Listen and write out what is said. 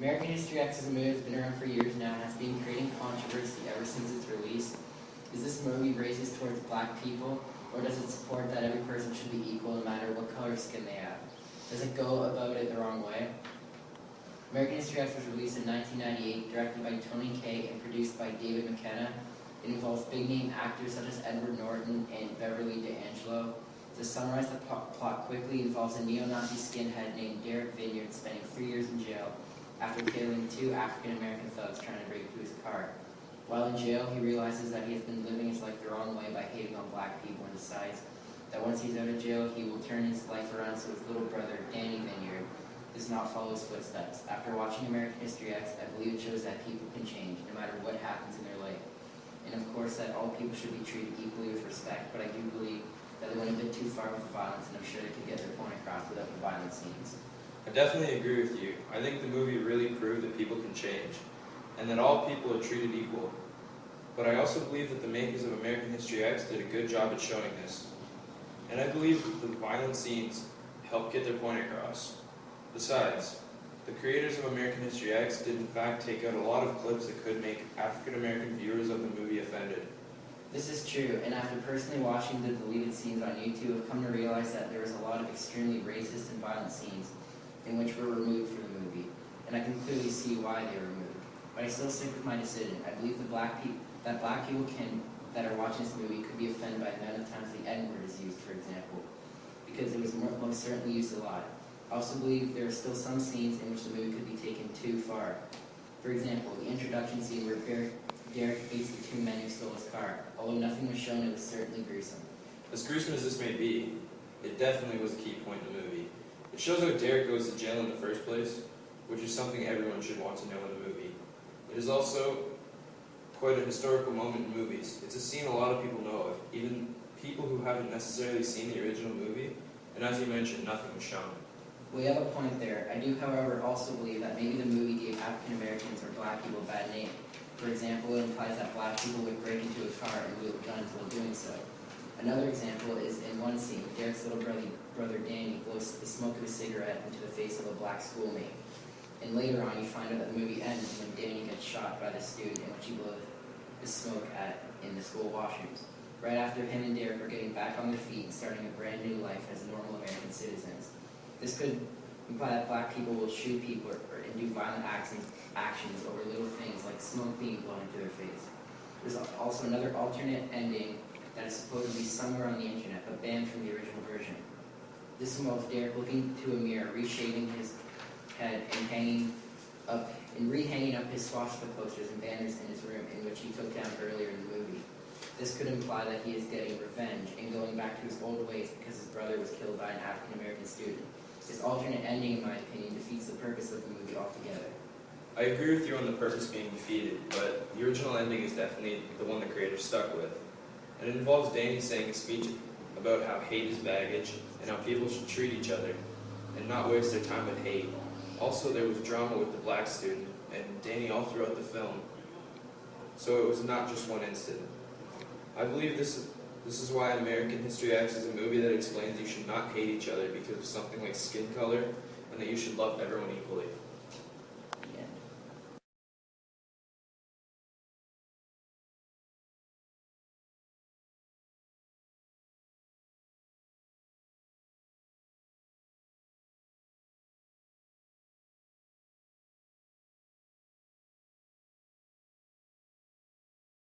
American History X is a movie that's been around for years now and has been creating controversy ever since its release. Is this movie racist towards black people, or does it support that every person should be equal no matter what color skin they have? Does it go about it the wrong way? American History X was released in 1998, directed by Tony Kaye and produced by David McKenna. It involves big-name actors such as Edward Norton and Beverly D'Angelo. To summarize the plot quickly, it involves a neo-Nazi skinhead named Derek Vineyard spending 3 years in jail after killing 2 African-American thugs trying to break into his car. While in jail, he realizes that he has been living his life the wrong way by hating on black people and decides that once he's out of jail, he will turn his life around so his little brother, Danny Vineyard, does not follow his footsteps. After watching American History X, I believe it shows that people can change no matter what happens in their life. And of course that all people should be treated equally with respect, but I do believe that they went a bit too far with the violence, and I'm sure they could get their point across without the violent scenes. I definitely agree with you. I think the movie really proved that people can change, and that all people are treated equal. But I also believe that the makers of American History X did a good job at showing this. And I believe that the violent scenes helped get their point across. Besides, the creators of American History X did in fact take out a lot of clips that could make African American viewers of the movie offended. This is true, and after personally watching the deleted scenes on YouTube, I've come to realize that there was a lot of extremely racist and violent scenes in which were removed from the movie, and I can clearly see why they were removed. But I still stick with my decision. I believe that black people that are watching this movie could be offended by the amount of times the N-word is used, for example, because it was most certainly used a lot. I also believe there are still some scenes in which the movie could be taken too far. For example, the introduction scene where Derek beats the 2 men who stole his car. Although nothing was shown, it was certainly gruesome. As gruesome as this may be, it definitely was a key point in the movie. It shows how Derek goes to jail in the first place, which is something everyone should want to know in the movie. It is also quite a historical moment in movies. It's a scene a lot of people know of, even people who haven't necessarily seen the original movie, and as you mentioned, nothing was shown. Well, you have a point there. I do, however, also believe that maybe the movie gave African Americans or black people a bad name. For example, it implies that black people would break into a car and wield guns while doing so. Another example is in one scene, Derek's little brother Danny blows the smoke of a cigarette into the face of a black schoolmate. And later on, you find out that the movie ends when Danny gets shot by the student in which he blew the smoke at in the school washrooms. Right after him and Derek are getting back on their feet and starting a brand new life as normal American citizens. This could imply that black people will shoot people and do violent actions over little things like smoke being blown into their face. There's also another alternate ending that is supposedly somewhere on the internet, but banned from the original version. This involves Derek looking into a mirror, reshaving his head, and rehanging up his swastika posters and banners in his room, in which he took down earlier in the movie. This could imply that he is getting revenge and going back to his old ways because his brother was killed by an African American student. This alternate ending, in my opinion, defeats the purpose of the movie altogether. I agree with you on the purpose being defeated, but the original ending is definitely the one the creators stuck with. And it involves Danny saying a speech about how hate is baggage and how people should treat each other and not waste their time with hate. Also, there was drama with the black student and Danny all throughout the film, so it was not just one incident. I believe this is why American History X is a movie that explains you should not hate each other because of something like skin color and that you should love everyone equally.